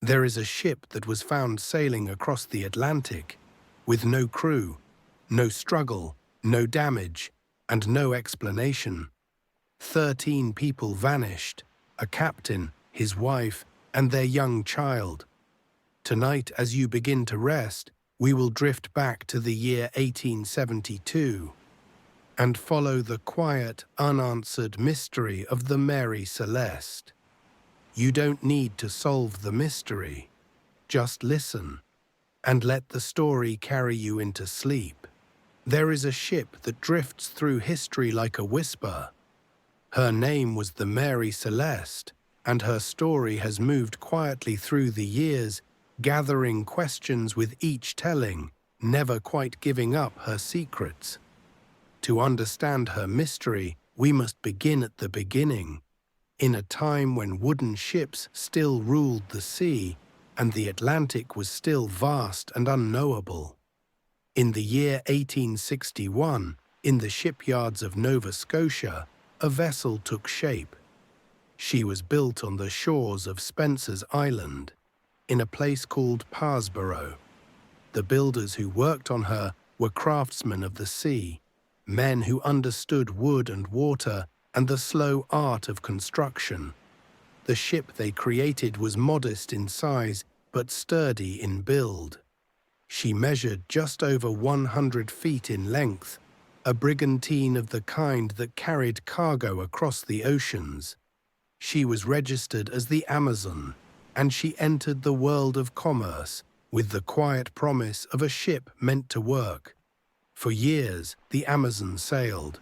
There is a ship that was found sailing across the Atlantic, with no crew, no struggle, no damage, and no explanation. 13 people vanished, a captain, his wife, and their young child. Tonight, as you begin to rest, we will drift back to the year 1872 and follow the quiet, unanswered mystery of the Mary Celeste. You don't need to solve the mystery. Just listen and let the story carry you into sleep. There is a ship that drifts through history like a whisper. Her name was the Mary Celeste, and her story has moved quietly through the years, gathering questions with each telling, never quite giving up her secrets. To understand her mystery, we must begin at the beginning, in a time when wooden ships still ruled the sea and the Atlantic was still vast and unknowable. In the year 1861, in the shipyards of Nova Scotia, a vessel took shape. She was built on the shores of Spencer's Island, in a place called Parsborough. The builders who worked on her were craftsmen of the sea, men who understood wood and water and the slow art of construction. The ship they created was modest in size but sturdy in build. She measured just over 100 feet in length, a brigantine of the kind that carried cargo across the oceans. She was registered as the Amazon, and she entered the world of commerce with the quiet promise of a ship meant to work. For years, the Amazon sailed.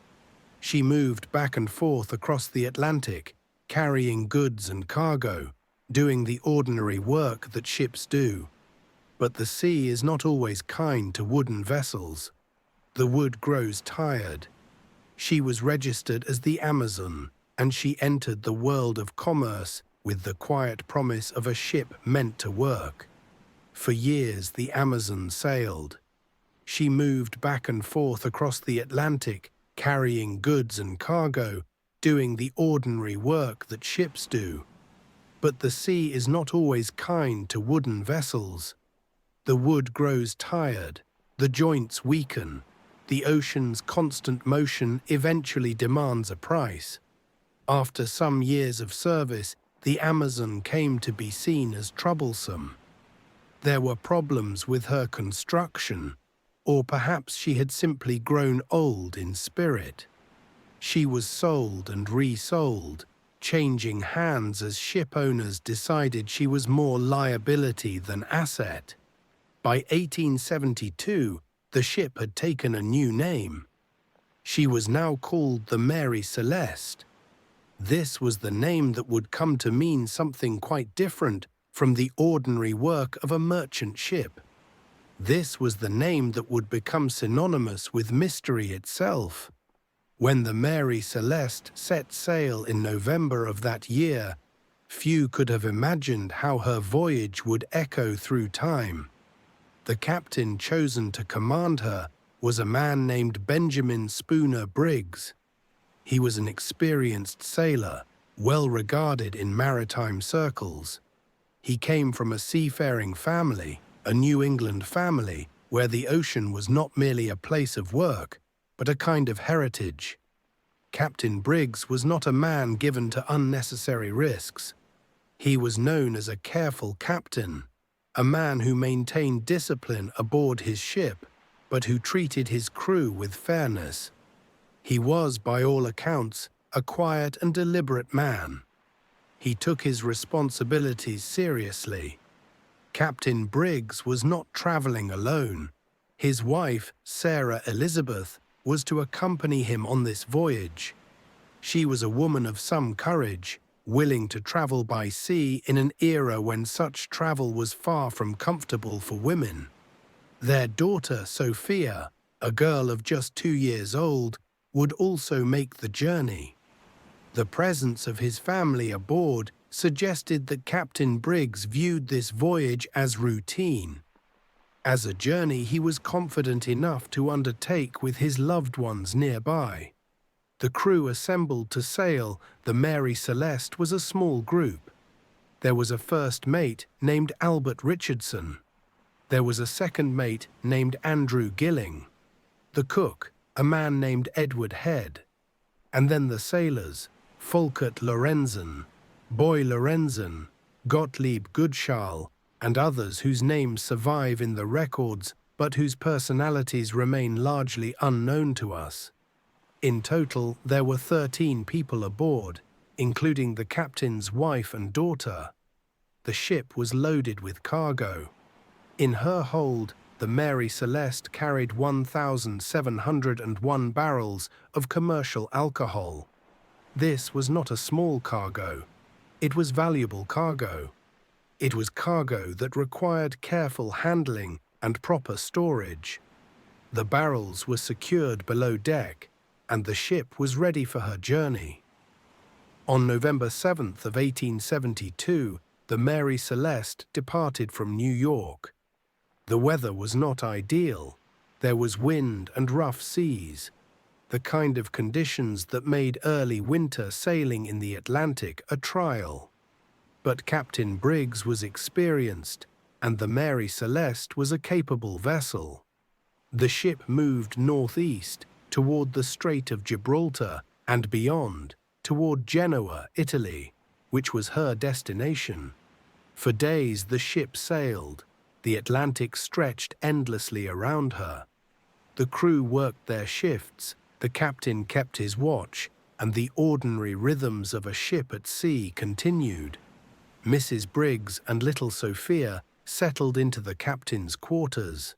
She moved back and forth across the Atlantic, carrying goods and cargo, doing the ordinary work that ships do. But the sea is not always kind to wooden vessels. The wood grows tired. She was registered as the Amazon, and she entered the world of commerce with the quiet promise of a ship meant to work. For years, the Amazon sailed. She moved back and forth across the Atlantic, carrying goods and cargo, doing the ordinary work that ships do. But the sea is not always kind to wooden vessels. The wood grows tired, the joints weaken, the ocean's constant motion eventually demands a price. After some years of service, the Amazon came to be seen as troublesome. There were problems with her construction, or perhaps she had simply grown old in spirit. She was sold and resold, changing hands as ship owners decided she was more liability than asset. By 1872, the ship had taken a new name. She was now called the Mary Celeste. This was the name that would come to mean something quite different from the ordinary work of a merchant ship. This was the name that would become synonymous with mystery itself. When the Mary Celeste set sail in November of that year, few could have imagined how her voyage would echo through time. The captain chosen to command her was a man named Benjamin Spooner Briggs. He was an experienced sailor, well regarded in maritime circles. He came from a seafaring family, a New England family, where the ocean was not merely a place of work, but a kind of heritage. Captain Briggs was not a man given to unnecessary risks. He was known as a careful captain, a man who maintained discipline aboard his ship, but who treated his crew with fairness. He was, by all accounts, a quiet and deliberate man. He took his responsibilities seriously. Captain Briggs was not traveling alone. His wife, Sarah Elizabeth, was to accompany him on this voyage. She was a woman of some courage, willing to travel by sea in an era when such travel was far from comfortable for women. Their daughter, Sophia, a girl of just 2 years old, would also make the journey. The presence of his family aboard suggested that Captain Briggs viewed this voyage as routine. As a journey he was confident enough to undertake with his loved ones nearby. The crew assembled to sail the Mary Celeste was a small group. There was a first mate named Albert Richardson. There was a second mate named Andrew Gilling. The cook, a man named Edward Head. And then the sailors, Volkert Lorenzen, Boy Lorenzen, Gottlieb Goodschall, and others whose names survive in the records but whose personalities remain largely unknown to us. In total, there were 13 people aboard, including the captain's wife and daughter. The ship was loaded with cargo. In her hold, the Mary Celeste carried 1,701 barrels of commercial alcohol. This was not a small cargo. It was valuable cargo. It was cargo that required careful handling and proper storage. The barrels were secured below deck, and the ship was ready for her journey. On November 7th of 1872, the Mary Celeste departed from New York. The weather was not ideal. There was wind and rough seas, the kind of conditions that made early winter sailing in the Atlantic a trial. But Captain Briggs was experienced, and the Mary Celeste was a capable vessel. The ship moved northeast toward the Strait of Gibraltar and beyond, toward Genoa, Italy, which was her destination. For days the ship sailed. The Atlantic stretched endlessly around her. The crew worked their shifts, the captain kept his watch, and the ordinary rhythms of a ship at sea continued. Mrs. Briggs and little Sophia settled into the captain's quarters.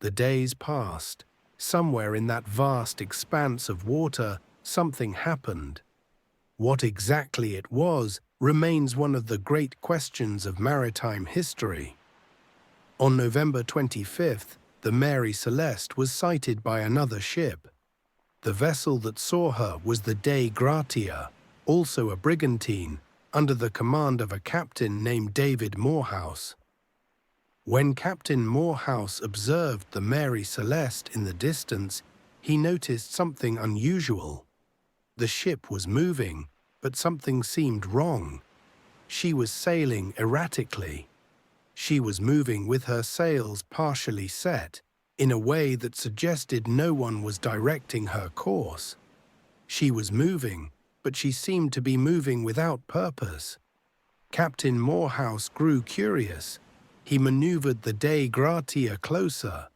The days passed. Somewhere in that vast expanse of water, something happened. What exactly it was remains one of the great questions of maritime history. On November 25th, the Mary Celeste was sighted by another ship. The vessel that saw her was the Dei Gratia, also a brigantine, under the command of a captain named David Morehouse. When Captain Morehouse observed the Mary Celeste in the distance, he noticed something unusual. The ship was moving, but something seemed wrong. She was sailing erratically. She was moving with her sails partially set, in a way that suggested no one was directing her course. She was moving, but she seemed to be moving without purpose. Captain Morehouse grew curious. He maneuvered the Dei Gratia closer.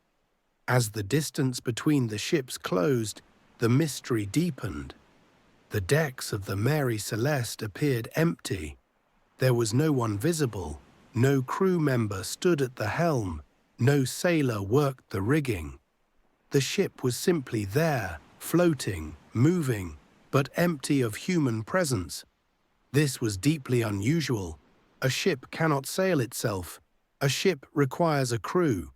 As the distance between the ships closed, the mystery deepened. The decks of the Mary Celeste appeared empty. There was no one visible. No crew member stood at the helm. No sailor worked the rigging. The ship was simply there, floating, moving, but empty of human presence. This was deeply unusual. A ship cannot sail itself. A ship requires a crew.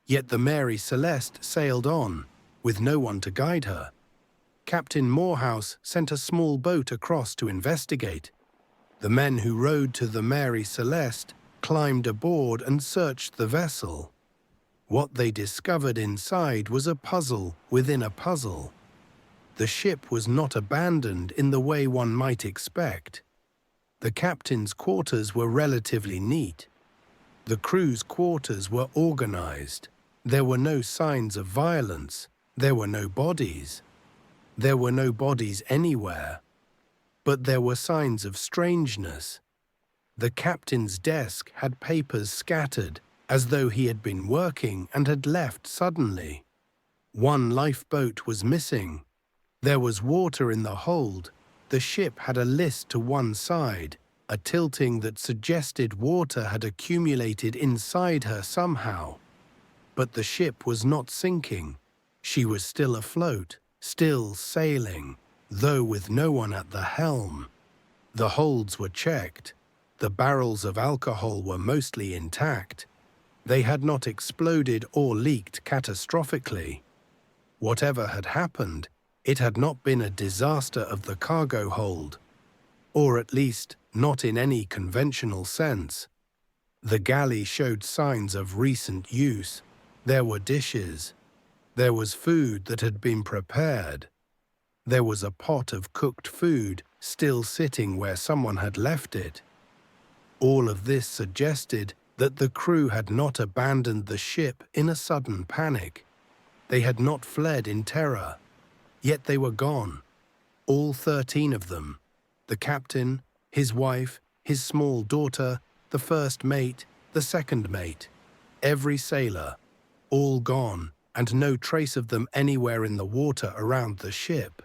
Yet the Mary Celeste sailed on, with no one to guide her. Captain Morehouse sent a small boat across to investigate. The men who rowed to the Mary Celeste climbed aboard and searched the vessel. What they discovered inside was a puzzle within a puzzle. The ship was not abandoned in the way one might expect. The captain's quarters were relatively neat. The crew's quarters were organized. There were no signs of violence. There were no bodies. There were no bodies anywhere. But there were signs of strangeness. The captain's desk had papers scattered, as though he had been working and had left suddenly. One lifeboat was missing. There was water in the hold. The ship had a list to one side, a tilting that suggested water had accumulated inside her somehow. But the ship was not sinking. She was still afloat, still sailing, though with no one at the helm. The holds were checked. The barrels of alcohol were mostly intact. They had not exploded or leaked catastrophically. Whatever had happened, it had not been a disaster of the cargo hold, or at least not in any conventional sense. The galley showed signs of recent use. There were dishes. There was food that had been prepared. There was a pot of cooked food still sitting where someone had left it. All of this suggested that the crew had not abandoned the ship in a sudden panic. They had not fled in terror. Yet they were gone. All 13 of them. The captain, his wife, his small daughter, the first mate, the second mate. Every sailor. All gone, and no trace of them anywhere in the water around the ship.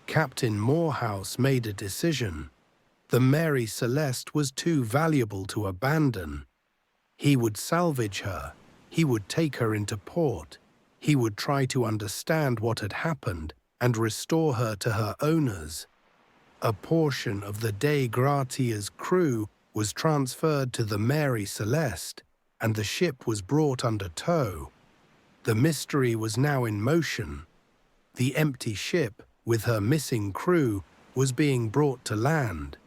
Captain Morehouse made a decision. The Mary Celeste was too valuable to abandon. He would salvage her. He would take her into port. He would try to understand what had happened and restore her to her owners. A portion of the Dei Gratia's crew was transferred to the Mary Celeste, and the ship was brought under tow. The mystery was now in motion. The empty ship, with her missing crew, was being brought to land.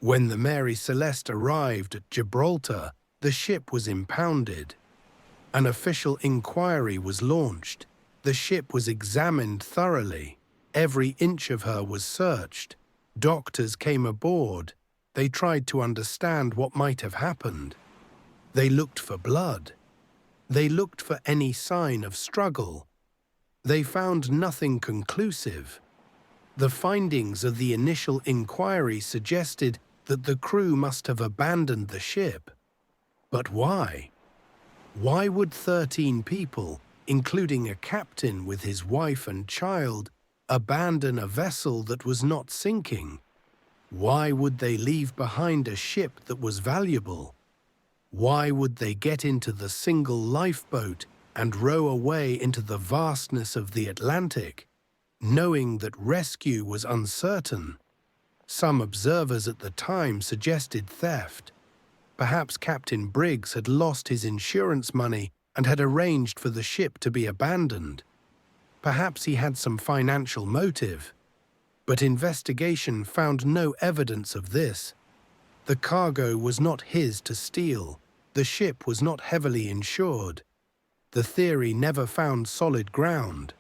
When the Mary Celeste arrived at Gibraltar, the ship was impounded. An official inquiry was launched. The ship was examined thoroughly. Every inch of her was searched. Doctors came aboard. They tried to understand what might have happened. They looked for blood. They looked for any sign of struggle. They found nothing conclusive. The findings of the initial inquiry suggested that the crew must have abandoned the ship. But why? Why would 13 people, including a captain with his wife and child, abandon a vessel that was not sinking? Why would they leave behind a ship that was valuable? Why would they get into the single lifeboat and row away into the vastness of the Atlantic, knowing that rescue was uncertain? Some observers at the time suggested theft. Perhaps Captain Briggs had lost his insurance money and had arranged for the ship to be abandoned. Perhaps he had some financial motive. But investigation found no evidence of this. The cargo was not his to steal. The ship was not heavily insured. The theory never found solid ground.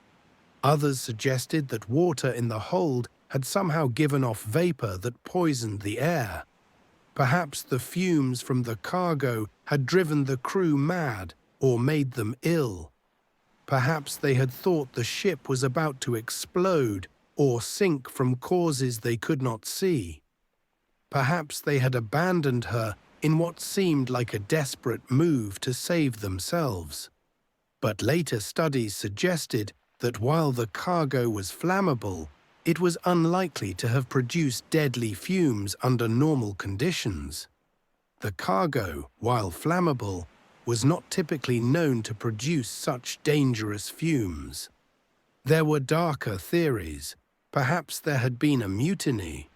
Others suggested that water in the hold had somehow given off vapor that poisoned the air. Perhaps the fumes from the cargo had driven the crew mad or made them ill. Perhaps they had thought the ship was about to explode or sink from causes they could not see. Perhaps they had abandoned her in what seemed like a desperate move to save themselves. But later studies suggested that while the cargo was flammable, it was unlikely to have produced deadly fumes under normal conditions. The cargo, while flammable, was not typically known to produce such dangerous fumes. There were darker theories. Perhaps there had been a mutiny.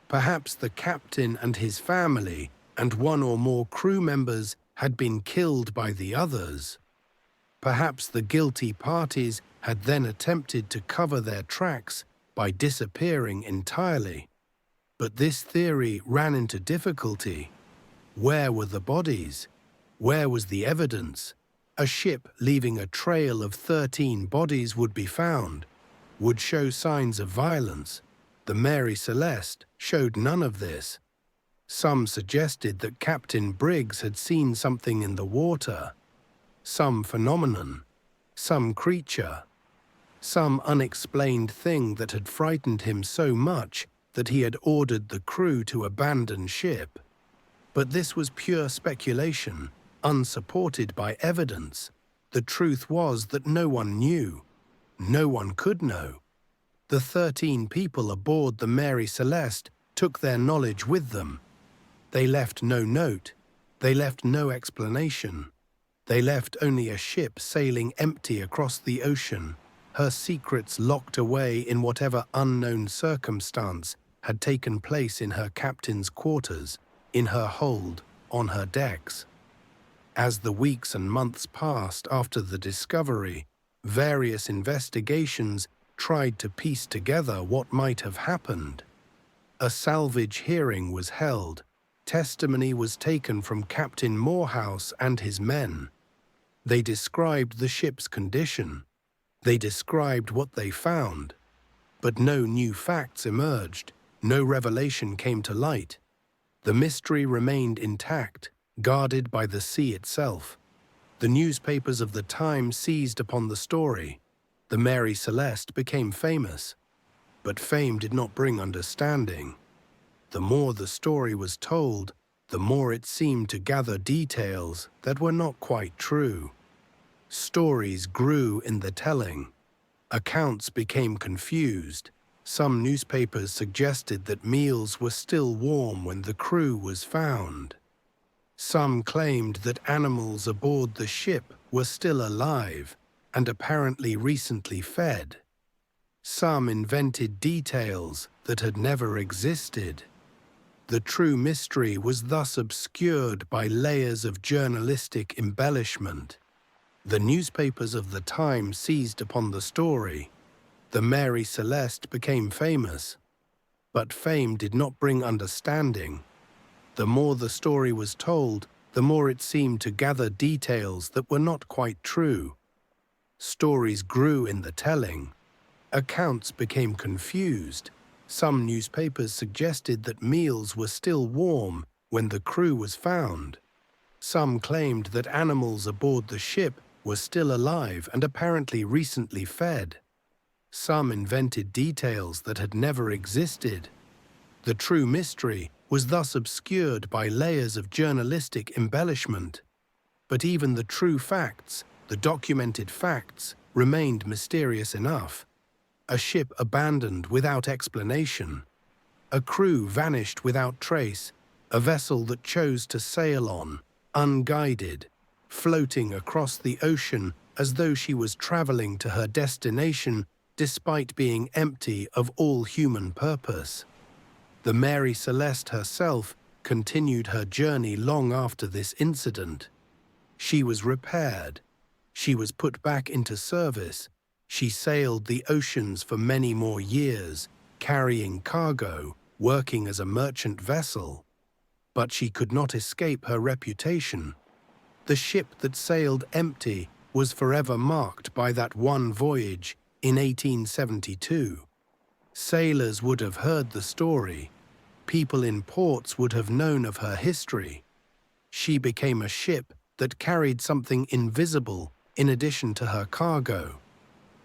Perhaps the captain and his family and one or more crew members had been killed by the others. Perhaps the guilty parties had then attempted to cover their tracks by disappearing entirely. But this theory ran into difficulty. Where were the bodies? Where was the evidence? A ship leaving a trail of 13 bodies would be found, would show signs of violence. The Mary Celeste showed none of this. Some suggested that Captain Briggs had seen something in the water, some phenomenon, some creature, some unexplained thing that had frightened him so much that he had ordered the crew to abandon ship. But this was pure speculation, unsupported by evidence. The truth was that no one knew. No one could know. The 13 people aboard the Mary Celeste took their knowledge with them. They left no note. They left no explanation. They left only a ship sailing empty across the ocean, her secrets locked away in whatever unknown circumstance had taken place in her captain's quarters, in her hold, on her decks. As the weeks and months passed after the discovery, various investigations tried to piece together what might have happened. A salvage hearing was held. Testimony was taken from Captain Morehouse and his men. They described the ship's condition. They described what they found. But no new facts emerged. No revelation came to light. The mystery remained intact, guarded by the sea itself. The newspapers of the time seized upon the story. The Mary Celeste became famous. But fame did not bring understanding. The more the story was told, the more it seemed to gather details that were not quite true. Stories grew in the telling. Accounts became confused. Some newspapers suggested that meals were still warm when the crew was found. Some claimed that animals aboard the ship were still alive and apparently recently fed. Some invented details that had never existed. The true mystery was thus obscured by layers of journalistic embellishment. The newspapers of the time seized upon the story. The Mary Celeste became famous. But fame did not bring understanding. The more the story was told, the more it seemed to gather details that were not quite true. Stories grew in the telling. Accounts became confused. Some newspapers suggested that meals were still warm when the crew was found. Some claimed that animals aboard the ship were still alive and apparently recently fed. Some invented details that had never existed. The true mystery was thus obscured by layers of journalistic embellishment. But even the true facts, the documented facts, remained mysterious enough. A ship abandoned without explanation. A crew vanished without trace. A vessel that chose to sail on, unguided, floating across the ocean as though she was traveling to her destination despite being empty of all human purpose. The Mary Celeste herself continued her journey long after this incident. She was repaired. She was put back into service. She sailed the oceans for many more years, carrying cargo, working as a merchant vessel. But she could not escape her reputation. The ship that sailed empty was forever marked by that one voyage in 1872. Sailors would have heard the story. People in ports would have known of her history. She became a ship that carried something invisible in addition to her cargo.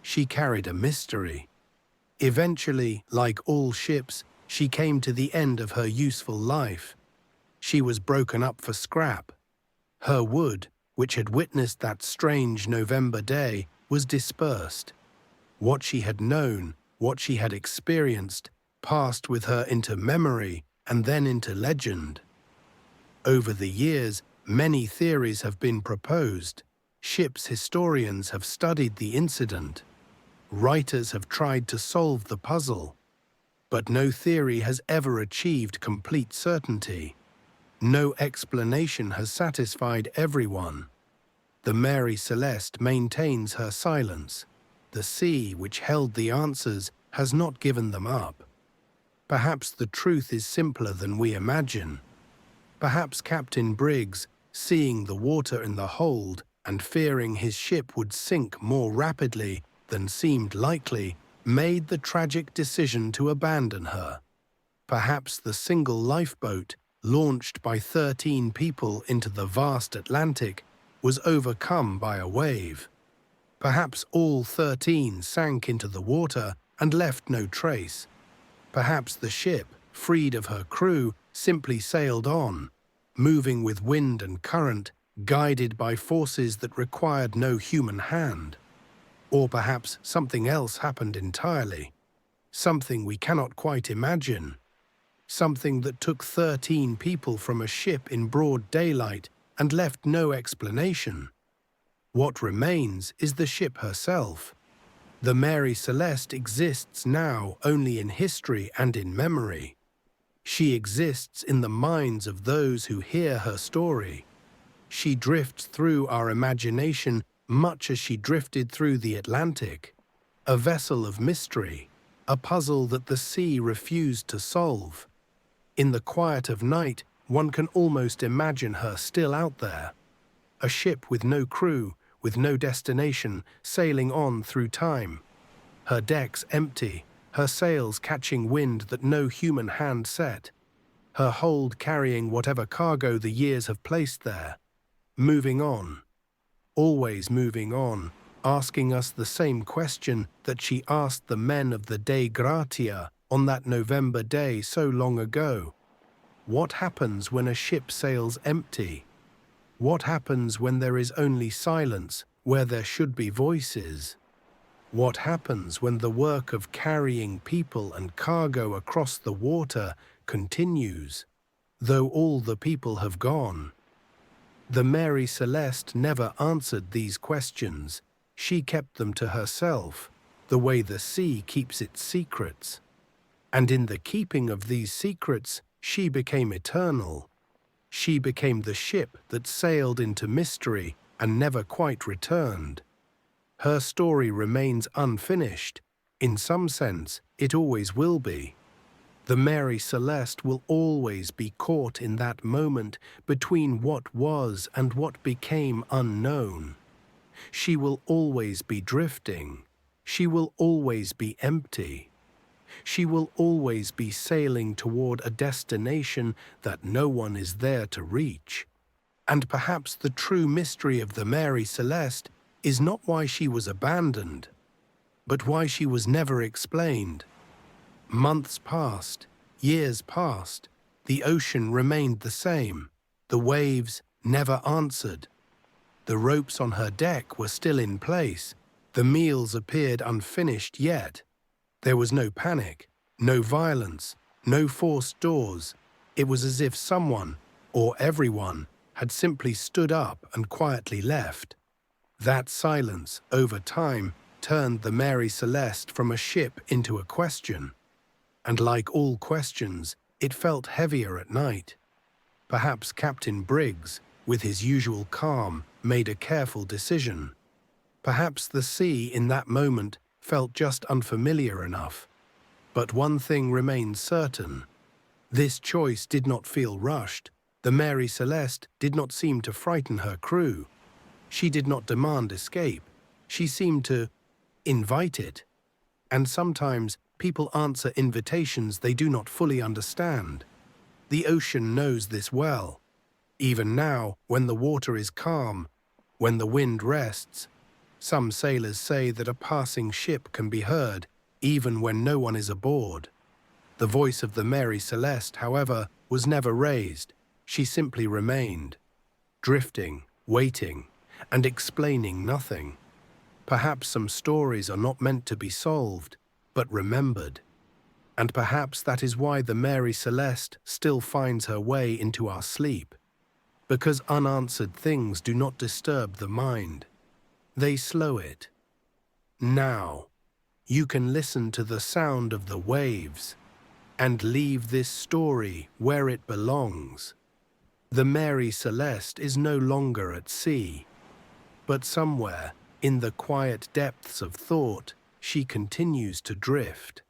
She carried a mystery. Eventually, like all ships, she came to the end of her useful life. She was broken up for scrap. Her wood, which had witnessed that strange November day, was dispersed. What she had known, what she had experienced, passed with her into memory and then into legend. Over the years, many theories have been proposed. Ship's historians have studied the incident. Writers have tried to solve the puzzle. But no theory has ever achieved complete certainty. No explanation has satisfied everyone. The Mary Celeste maintains her silence. The sea, which held the answers, has not given them up. Perhaps the truth is simpler than we imagine. Perhaps Captain Briggs, seeing the water in the hold and fearing his ship would sink more rapidly than seemed likely, made the tragic decision to abandon her. Perhaps the single lifeboat, launched by 13 people into the vast Atlantic, was overcome by a wave. Perhaps all 13 sank into the water and left no trace. Perhaps the ship, freed of her crew, simply sailed on, moving with wind and current, guided by forces that required no human hand. Or perhaps something else happened entirely, something we cannot quite imagine, something that took 13 people from a ship in broad daylight and left no explanation. What remains is the ship herself. The Mary Celeste exists now only in history and in memory. She exists in the minds of those who hear her story. She drifts through our imagination much as she drifted through the Atlantic, a vessel of mystery, a puzzle that the sea refused to solve. In the quiet of night, one can almost imagine her still out there, a ship with no crew, with no destination, sailing on through time. Her decks empty, her sails catching wind that no human hand set. her hold carrying whatever cargo the years have placed there, moving on, always moving on, asking us the same question that she asked the men of the Dei Gratia on that November day so long ago. What happens when a ship sails empty? What happens when there is only silence where there should be voices? What happens when the work of carrying people and cargo across the water continues, though all the people have gone? The Mary Celeste never answered these questions. She kept them to herself, the way the sea keeps its secrets. And in the keeping of these secrets, she became eternal. She became the ship that sailed into mystery and never quite returned. Her story remains unfinished. In some sense, it always will be. The Mary Celeste will always be caught in that moment between what was and what became unknown. She will always be drifting. She will always be empty. She will always be sailing toward a destination that no one is there to reach. And perhaps the true mystery of the Mary Celeste is not why she was abandoned, but why she was never explained. Months passed, years passed, the ocean remained the same, the waves never answered. The ropes on her deck were still in place, the meals appeared unfinished yet. There was no panic, no violence, no forced doors. It was as if someone, or everyone, had simply stood up and quietly left. That silence, over time, turned the Mary Celeste from a ship into a question. And like all questions, it felt heavier at night. Perhaps Captain Briggs, with his usual calm, made a careful decision. Perhaps the sea in that moment felt just unfamiliar enough. But one thing remains certain. This choice did not feel rushed. The Mary Celeste did not seem to frighten her crew. She did not demand escape. She seemed to invite it. And sometimes people answer invitations they do not fully understand. The ocean knows this well. Even now, when the water is calm, when the wind rests, some sailors say that a passing ship can be heard even when no one is aboard. The voice of the Mary Celeste, however, was never raised. She simply remained, drifting, waiting, and explaining nothing. Perhaps some stories are not meant to be solved, but remembered. And perhaps that is why the Mary Celeste still finds her way into our sleep. Because unanswered things do not disturb the mind. They slow it. Now, you can listen to the sound of the waves and leave this story where it belongs. The Mary Celeste is no longer at sea, but somewhere in the quiet depths of thought, she continues to drift.